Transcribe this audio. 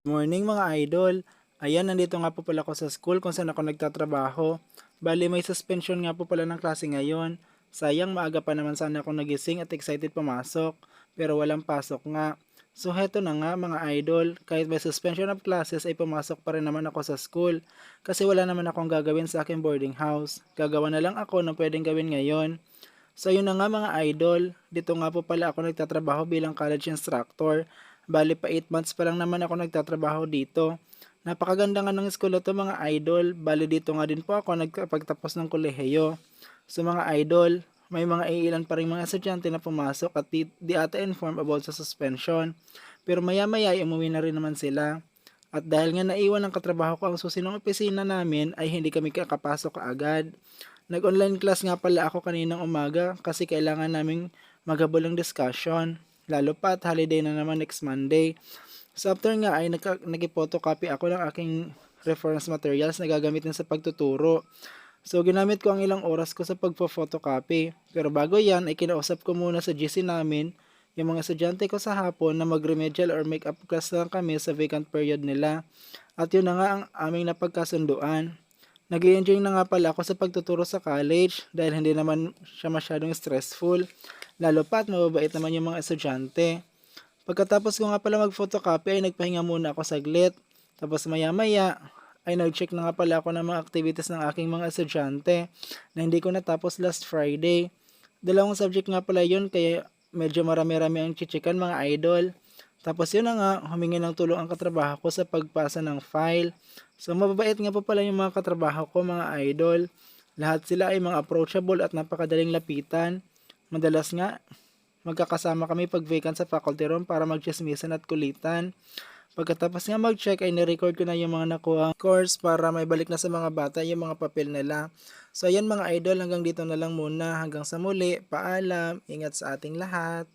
Morning mga idol. Ayan, nandito nga po pala ako sa school kung saan ako nagtatrabaho. Bali, may suspension nga po pala ng klase ngayon. Sayang, maaga pa naman sana ako nagising at excited pumasok. Pero walang pasok nga. So heto na nga mga idol, kahit may suspension of classes ay pumasok pa rin naman ako sa school. Kasi wala naman akong gagawin sa aking boarding house. Gagawa na lang ako ng pwedeng gawin ngayon. So yun na nga mga idol, dito nga po pala ako nagtatrabaho bilang college instructor. Bali pa 8 months pa lang naman ako nagtatrabaho dito. Napakaganda nga ng school na to mga idol. Bali dito nga din po ako nagpagtapos ng kolehiyo. So mga idol, may mga iilan pa rin mga estudyante na pumasok at di ata inform about sa suspension. Pero maya maya ay umuwi na rin naman sila. At dahil nga naiwan ng katrabaho ko ang susi ng opisina namin ay hindi kami kakapasok kaagad. Nag-online class nga pala ako kaninang umaga kasi kailangan naming maghabol ng discussion. Lalo pa at holiday na naman next Monday. So after nga ay nag-photocopy ako ng aking reference materials na gagamitin sa pagtuturo. So ginamit ko ang ilang oras ko sa pagpo-photocopy. Pero bago yan ay kinausap ko muna sa GC namin yung mga estudyante ko sa hapon na mag-remedial or make-up class lang kami sa vacant period nila. At yun na nga ang aming napagkasunduan. Nag-enjoy na nga pala ako sa pagtuturo sa college dahil hindi naman siya masyadong stressful. Lalo pa at mababait naman yung mga estudyante. Pagkatapos ko nga pala mag-photocopy ay nagpahinga muna ako saglit. Tapos maya maya ay nag-check na nga pala ako ng mga activities ng aking mga estudyante na hindi ko natapos last Friday. Dalawang subject nga pala yun kaya medyo marami-rami ang chichikan mga idol. Tapos yun na nga, humingi ng tulong ang katrabaho ko sa pagpasa ng file. So mababait nga po pala yung mga katrabaho ko mga idol. Lahat sila ay mga approachable at napakadaling lapitan. Madalas nga, magkakasama kami pag vacant sa faculty room para magchismisan at kulitan. Pagkatapos nga mag-check ay nirecord ko na yung mga nakuha course para may balik na sa mga bata yung mga papel nila. So ayan mga idol, hanggang dito na lang muna. Hanggang sa muli, paalam, ingat sa ating lahat.